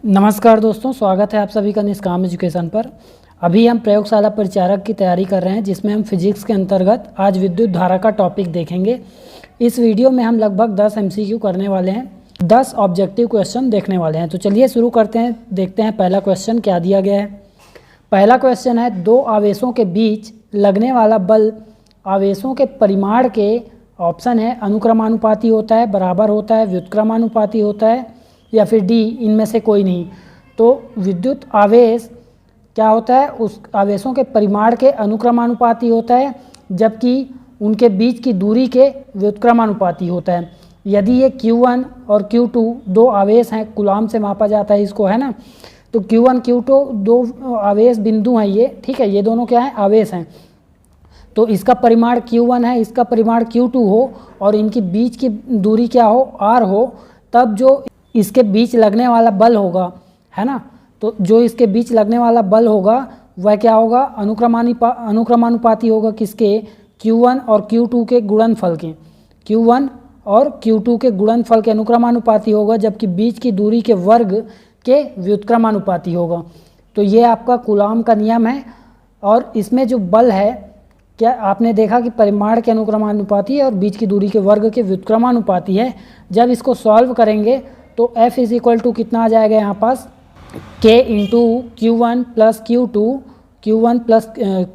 नमस्कार दोस्तों, स्वागत है आप सभी का निष्काम एजुकेशन पर। अभी हम प्रयोगशाला परिचारक की तैयारी कर रहे हैं, जिसमें हम फिजिक्स के अंतर्गत आज विद्युत धारा का टॉपिक देखेंगे। इस वीडियो में हम लगभग 10 MCQ करने वाले हैं, 10 ऑब्जेक्टिव क्वेश्चन देखने वाले हैं। तो चलिए शुरू करते हैं, देखते हैं पहला क्वेश्चन क्या दिया गया है। पहला क्वेश्चन है, दो आवेशों के बीच लगने वाला बल आवेशों के परिमाण के ऑप्शन है अनुक्रमानुपाती होता है, बराबर होता है, व्युत्क्रमानुपाती होता है या फिर डी इनमें से कोई नहीं। तो विद्युत आवेश क्या होता है, उस आवेशों के परिमाण के अनुक्रमानुपाती होता है, जबकि उनके बीच की दूरी के व्युत्क्रमानुपाती होता है। यदि ये Q1 और Q2 दो आवेश हैं, कूलाम से मापा जाता है इसको, है ना। तो Q1 Q2 दो आवेश बिंदु हैं ये, ठीक है, ये दोनों क्या हैं, आवेश हैं। तो इसका परिमाण Q1 है, इसका परिमाण Q2 हो और इनकी बीच की दूरी क्या हो, R हो, तब जो इसके बीच लगने वाला बल होगा, है ना, तो जो इसके बीच लगने वाला बल होगा वह क्या होगा, अनुक्रमानुपाती होगा किसके, Q1 और Q2 के गुणनफल के, Q1 और Q2 के गुणनफल के अनुक्रमानुपाती होगा, जबकि बीच की दूरी के वर्ग के व्युत्क्रमानुपाती होगा। तो ये आपका कूलाम का नियम है। और इसमें जो बल है, क्या आपने देखा कि परिमाण के अनुक्रमानुपाती है और बीच की दूरी के वर्ग के व्युत्क्रमानुपाती है। जब इसको सॉल्व करेंगे तो F इज इक्वल टू कितना आ जाएगा यहाँ पास, K into Q1 plus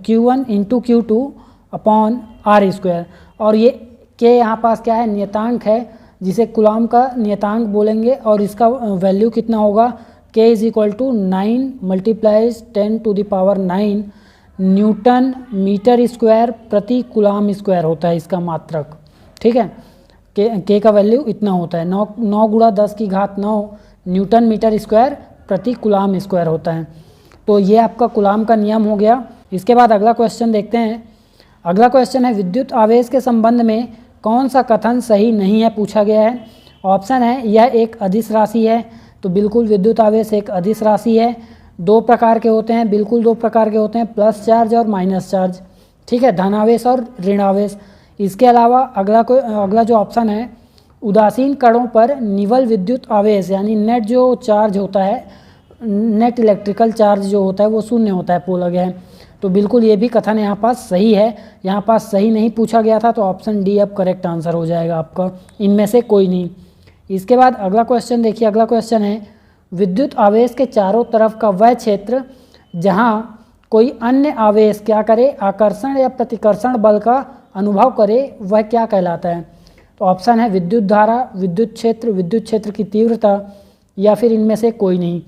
Q1 into Q2 upon R square. और ये K यहाँ पास क्या है, नियतांक है, जिसे कूलाम का नियतांक बोलेंगे। और इसका वैल्यू कितना होगा, K is equal to 9 multiplies 10⁹ newton metre square प्रति कूलाम स्क्वायर होता है इसका मात्रक, ठीक है। के का वैल्यू इतना होता है, 9 गुणा 10⁹ न्यूटन मीटर स्क्वायर प्रति कूलाम स्क्वायर होता है। तो ये आपका कूलाम का नियम हो गया। इसके बाद अगला क्वेश्चन देखते हैं। अगला क्वेश्चन है, विद्युत आवेश के संबंध में कौन सा कथन सही नहीं है, पूछा गया है। ऑप्शन है, यह एक अदिश राशि है। तो बिल्कुल विद्युत आवेश एक अदिश राशि है। दो प्रकार के होते हैं, बिल्कुल दो प्रकार के होते हैं, प्लस चार्ज और माइनस चार्ज, ठीक है, धनावेश और ऋणावेश। इसके अलावा अगला जो ऑप्शन है, उदासीन कणों पर निवल विद्युत आवेश यानी नेट जो चार्ज होता है, नेट इलेक्ट्रिकल चार्ज जो होता है वो शून्य होता है, पोलर है। तो बिल्कुल ये भी कथन यहाँ पास सही है। यहाँ पास सही नहीं पूछा गया था, तो ऑप्शन डी अब करेक्ट आंसर हो जाएगा आपका, इनमें से कोई नहीं। इसके बाद अगला क्वेश्चन देखिए। अगला क्वेश्चन है, विद्युत आवेश के चारों तरफ का वह क्षेत्र जहाँ कोई अन्य आवेश क्या करे, आकर्षण या प्रतिकर्षण बल का अनुभव करे, वह क्या कहलाता है। तो ऑप्शन है विद्युत धारा, विद्युत क्षेत्र की तीव्रता या फिर इनमें से कोई नहीं।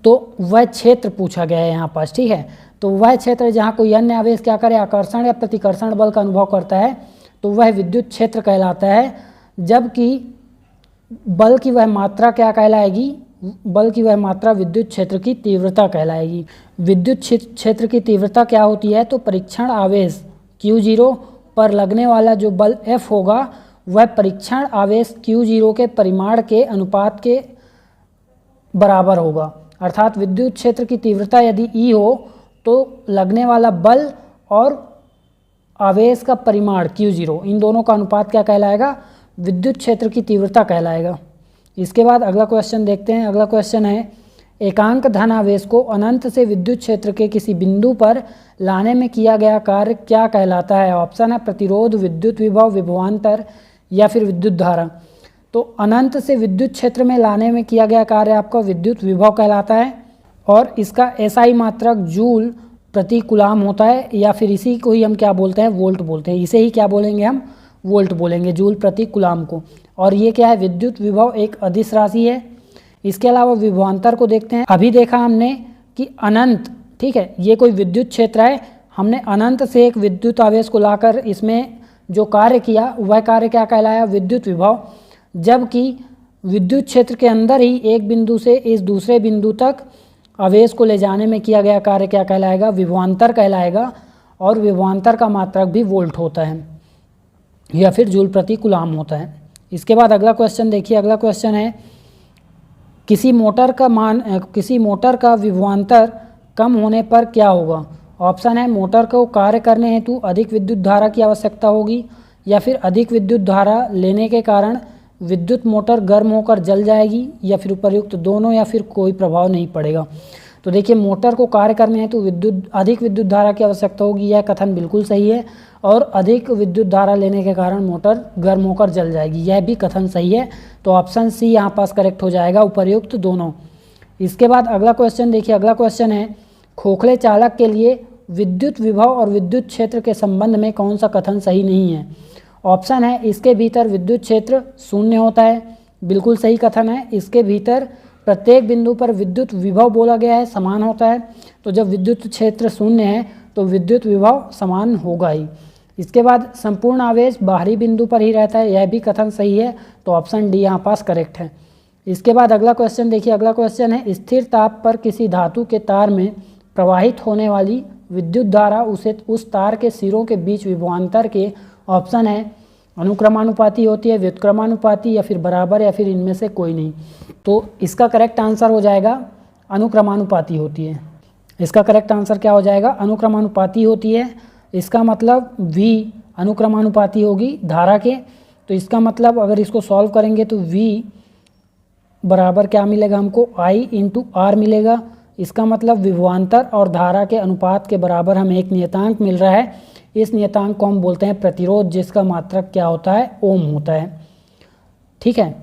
तो वह क्षेत्र पूछा गया है यहाँ पास, ठीक है। तो वह क्षेत्र जहाँ कोई अन्य आवेश क्या करे, आकर्षण या प्रतिकर्षण बल का अनुभव करता है, तो वह विद्युत क्षेत्र कहलाता है। जबकि बल की वह मात्रा क्या कहलाएगी, बल की वह मात्रा विद्युत क्षेत्र की तीव्रता कहलाएगी। विद्युत क्षेत्र की तीव्रता क्या होती है, तो परीक्षण आवेश Q0 पर लगने वाला जो बल F होगा वह परीक्षण आवेश Q0 के परिमाण के अनुपात के बराबर होगा। अर्थात विद्युत क्षेत्र की तीव्रता यदि E हो तो लगने वाला बल और आवेश का परिमाण Q0, इन दोनों का अनुपात क्या कहलाएगा, विद्युत क्षेत्र की तीव्रता कहलाएगा। इसके बाद अगला क्वेश्चन देखते हैं। अगला क्वेश्चन है, एकांक धन आवेश को अनंत से विद्युत क्षेत्र के किसी बिंदु पर लाने में किया गया कार्य क्या कहलाता है। ऑप्शन है प्रतिरोध, विद्युत विभव, विभवांतर या फिर विद्युत धारा। तो अनंत से विद्युत क्षेत्र में लाने में किया गया कार्य आपका विद्युत विभव कहलाता है। और इसका SI मात्रक जूल प्रति कूलाम होता है, या फिर इसी को ही हम क्या बोलते हैं, वोल्ट बोलते हैं। इसे ही क्या बोलेंगे, हम वोल्ट बोलेंगे, जूल प्रति कूलाम को। और ये क्या है, विद्युत विभव एक अदिश राशि है। इसके अलावा विभवांतर को देखते हैं। अभी देखा हमने कि अनंत, ठीक है, ये कोई विद्युत क्षेत्र है, हमने अनंत से एक विद्युत आवेश को लाकर इसमें जो कार्य किया वह कार्य क्या कहलाया, विद्युत विभव। जबकि विद्युत क्षेत्र के अंदर ही एक बिंदु से इस दूसरे बिंदु तक आवेश को ले जाने में किया गया कार्य क्या कहलाएगा, विभवांतर कहलाएगा। और विभवांतर का मात्रक भी वोल्ट होता है या फिर जूल प्रति कूलाम होता है। इसके बाद अगला क्वेश्चन देखिए। अगला क्वेश्चन है, किसी मोटर का विभवांतर कम होने पर क्या होगा। ऑप्शन है, मोटर को कार्य करने हेतु अधिक विद्युत धारा की आवश्यकता होगी, या फिर अधिक विद्युत धारा लेने के कारण विद्युत मोटर गर्म होकर जल जाएगी, या फिर उपर्युक्त दोनों, या फिर कोई प्रभाव नहीं पड़ेगा। तो देखिए मोटर को कार्य करने हेतु अधिक विद्युत धारा की आवश्यकता होगी, यह कथन बिल्कुल सही है। और अधिक विद्युत धारा लेने के कारण मोटर गर्म होकर जल जाएगी, यह भी कथन सही है। तो ऑप्शन सी यहाँ पास करेक्ट हो जाएगा, उपर्युक्त दोनों। इसके बाद अगला क्वेश्चन देखिए, अगला क्वेश्चन है खोखले चालक के लिए विद्युत विभव और विद्युत क्षेत्र के संबंध में कौन सा कथन सही नहीं है। ऑप्शन है इसके भीतर विद्युत क्षेत्र शून्य होता है, बिल्कुल सही कथन है। इसके भीतर प्रत्येक बिंदु पर विद्युत विभव बोला गया है समान होता है, तो जब विद्युत क्षेत्र शून्य है तो विद्युत विभव समान होगा ही। इसके बाद संपूर्ण आवेश बाहरी बिंदु पर ही रहता है, यह भी कथन सही है। तो ऑप्शन डी यहाँ पास करेक्ट है। इसके बाद अगला क्वेश्चन देखिए, अगला क्वेश्चन है स्थिर ताप पर किसी धातु के तार में प्रवाहित होने वाली विद्युत धारा उस तार के सिरों के बीच विभवांतर के ऑप्शन है अनुक्रमानुपाती होती है, व्युत्क्रमानुपाती, या फिर बराबर, या फिर इनमें से कोई नहीं। तो इसका करेक्ट आंसर हो जाएगा अनुक्रमानुपाती होती है। इसका करेक्ट आंसर क्या हो जाएगा, अनुक्रमानुपाती होती है। इसका मतलब V अनुक्रमानुपाती होगी धारा के, तो इसका मतलब अगर इसको सॉल्व करेंगे तो V बराबर क्या मिलेगा हमको, I इंटू R मिलेगा। इसका मतलब विभवांतर और धारा के अनुपात के बराबर हमें एक नियतांक मिल रहा है। इस नियतांक को हम बोलते हैं प्रतिरोध, जिसका मात्रक क्या होता है, ओम होता है। ठीक है,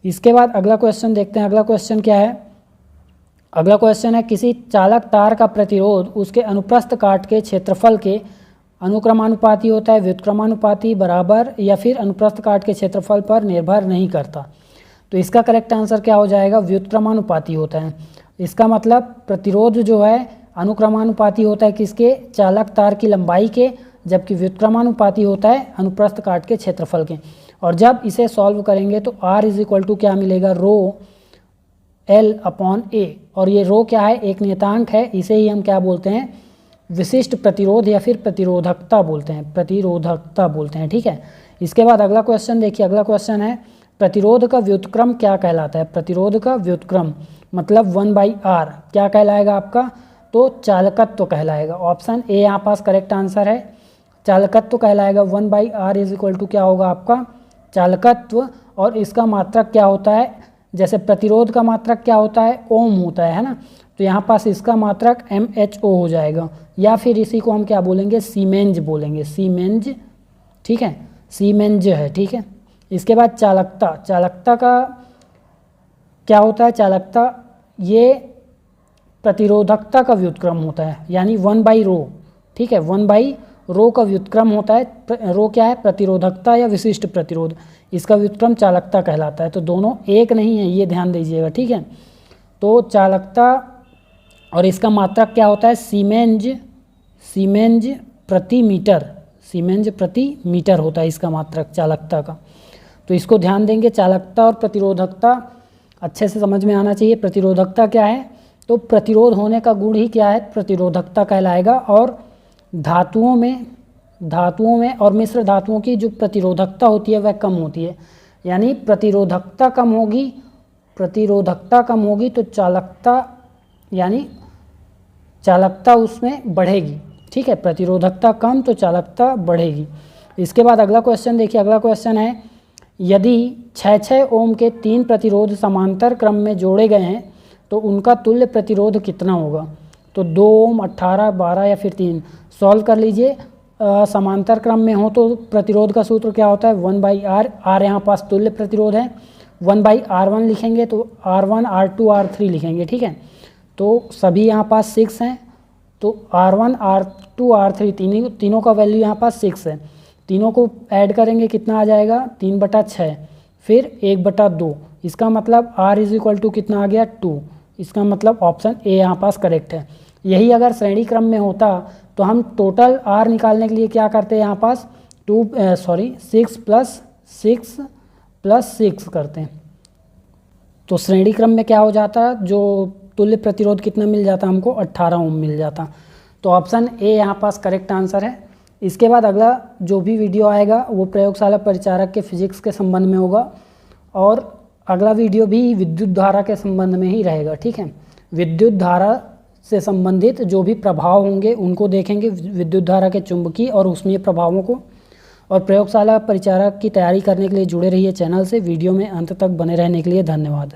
इसके बाद अगला क्वेश्चन देखते हैं। अगला क्वेश्चन क्या है, अगला क्वेश्चन है किसी चालक तार का प्रतिरोध उसके अनुप्रस्थ काट के क्षेत्रफल के अनुक्रमानुपाती होता है, व्युत्क्रमानुपाती, बराबर, या फिर अनुप्रस्थ काट के क्षेत्रफल पर निर्भर नहीं करता। तो इसका करेक्ट आंसर क्या हो जाएगा, व्युत्क्रमानुपाती होता है। इसका मतलब प्रतिरोध जो है अनुक्रमानुपाती होता है किसके, चालक तार की लंबाई के, जबकि व्युत्क्रमानुपाती होता है अनुप्रस्थ काट के क्षेत्रफल के। और जब इसे सॉल्व करेंगे तो R इज इक्वल टू क्या मिलेगा, रो L अपॉन A। और ये रो क्या है, एक नियतांक है, इसे ही हम क्या बोलते हैं, विशिष्ट प्रतिरोध या फिर प्रतिरोधकता बोलते हैं, प्रतिरोधकता बोलते हैं। ठीक है, इसके बाद अगला क्वेश्चन देखिए, अगला क्वेश्चन है प्रतिरोध का व्युत्क्रम क्या कहलाता है। प्रतिरोध का व्युत्क्रम मतलब 1/R क्या कहलाएगा आपका, तो चालकत्व कहलाएगा। ऑप्शन ए यहाँ पास करेक्ट आंसर है, चालकत्व कहलाएगा। 1/R इज इक्वल टू क्या होगा आपका, चालकत्व। और इसका मात्रक क्या होता है, जैसे प्रतिरोध का मात्रक क्या होता है, ओम होता है ना, तो यहाँ पास इसका मात्रक MHO हो जाएगा, या फिर इसी को हम क्या बोलेंगे, सीमेंज बोलेंगे, सीमेंज। ठीक है, सीमेंज है। ठीक है, इसके बाद चालकता, चालकता का क्या होता है, चालकता ये प्रतिरोधकता का व्युत्क्रम होता है, यानी 1/ρ। ठीक है, 1/ρ का व्युत्क्रम होता है। रो क्या है, प्रतिरोधकता या विशिष्ट प्रतिरोध, इसका व्युत्क्रम चालकता कहलाता है। तो दोनों एक नहीं है, ये ध्यान दीजिएगा। ठीक है, तो चालकता और इसका मात्रक क्या होता है, सीमेंज, सीमेंज प्रति मीटर, सीमेंज प्रति मीटर होता है इसका मात्रक चालकता का। तो इसको ध्यान देंगे, चालकता और प्रतिरोधकता अच्छे से समझ में आना चाहिए। प्रतिरोधकता क्या है, तो प्रतिरोध होने का गुण ही क्या है, प्रतिरोधकता कहलाएगा। और धातुओं में और मिश्र धातुओं की जो प्रतिरोधकता होती है वह कम होती है, यानी प्रतिरोधकता कम होगी, प्रतिरोधकता कम होगी तो चालकता, यानी चालकता उसमें बढ़ेगी। ठीक है, प्रतिरोधकता कम तो चालकता बढ़ेगी। इसके बाद अगला क्वेश्चन देखिए, अगला क्वेश्चन है यदि 6 ओम के 3 प्रतिरोध समांतर क्रम में जोड़े गए हैं तो उनका तुल्य प्रतिरोध कितना होगा। तो 2 ओम, 18, 12 या फिर 3। सॉल्व कर लीजिए। समांतर क्रम में हो तो प्रतिरोध का सूत्र क्या होता है, 1/R। R यहाँ पास तुल्य प्रतिरोध है, 1/R1 लिखेंगे तो R1, R2, R3 लिखेंगे। ठीक है, तो सभी यहाँ पास 6 हैं, तो R1, R2, R3 तीनों का वैल्यू यहाँ पास 6 है। तीनों को ऐड करेंगे कितना आ जाएगा, 3/6, फिर 1/2। इसका मतलब R इज इक्वल टू कितना आ गया, 2। इसका मतलब ऑप्शन ए यहाँ पास करेक्ट है। यही अगर श्रेणी क्रम में होता तो हम टोटल R निकालने के लिए क्या करते हैं, यहाँ पास 6 + 6 करते हैं। तो श्रेणी क्रम में क्या हो जाता, जो तुल्य प्रतिरोध कितना मिल जाता हमको, 18 ओम मिल जाता। तो ऑप्शन ए यहाँ पास करेक्ट आंसर है। इसके बाद अगला जो भी वीडियो आएगा वो प्रयोगशाला परिचारक के फिजिक्स के संबंध में होगा, और अगला वीडियो भी विद्युत धारा के संबंध में ही रहेगा। ठीक है, विद्युत धारा से संबंधित जो भी प्रभाव होंगे उनको देखेंगे, विद्युत धारा के चुंबकीय और ऊष्मीय प्रभावों को। और प्रयोगशाला परिचारक की तैयारी करने के लिए जुड़े रहिए चैनल से। वीडियो में अंत तक बने रहने के लिए धन्यवाद।